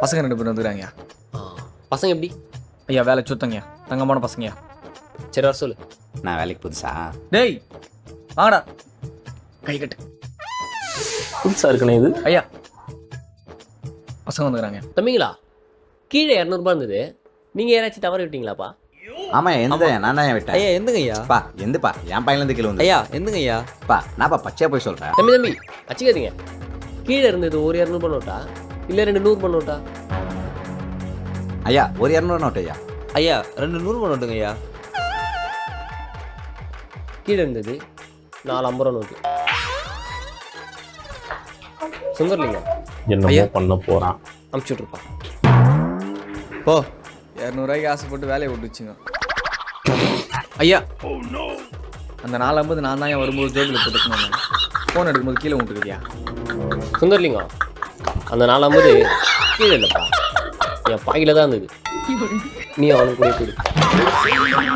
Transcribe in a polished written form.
பசங்க 2 பேர் வந்துக்கிறாங்கய்யா. பசங்க எப்படி? ஐயா வேலை சுத்தங்கய்யா, தங்கமான பசங்கய்யா. சரி வர சொல்லு. நான் வேலைக்கு புதுசா? டேய் வாங்கடா, கை கட்டு. புதுசாக இருக்குண்ணே இது. ஐயா பசங்க வந்துக்கிறாங்க. தம்பிங்களா, கீழே 200 இருந்தது, நீங்கள் யாராச்சும் தவற விட்டீங்களாப்பா? ஆமா எந்த நான் தான் விட்டேன். ஐயா எந்துங்க ஐயா. பா எந்தப்பா என் பையன்லேருந்து கீழே வந்து. ஐயா எந்துங்க ஐயா. பா நான்ப்பா பச்சையா போய் சொல்றேன். தம்பி வச்சுக்காதீங்க. கீழே இருந்தது ஒரு 200 நோட்டா இல்லை 2 100 நோட்டா? ஐயா ஒரு 200 நோட்டு ஐயா. ஐயா 2 100 நோட்டுங்க ஐயா. கீழே இருந்தது 4 50 நோட்டு. சுந்தர்லிங்கம் என்னமோ பண்ண போறான். அமுச்சு விட்ருப்பா. போ, 200 ரூபாய்க்கு ஆசைப்பட்டு வேலையை விட்டுச்சுங்க. ஐயா அந்த 450 நான் தான் வரும்போது ஜோபில் போட்டுக்கணும். ஃபோன் எடுக்கும்போது கீழே விட்டுக்கிறியா? சுந்தர்லிங்கம், அந்த 450 கீழே இல்லைப்பா, என் பாக்கில தான் இருந்தது. நீ அவனுக்கு கூட கொடு.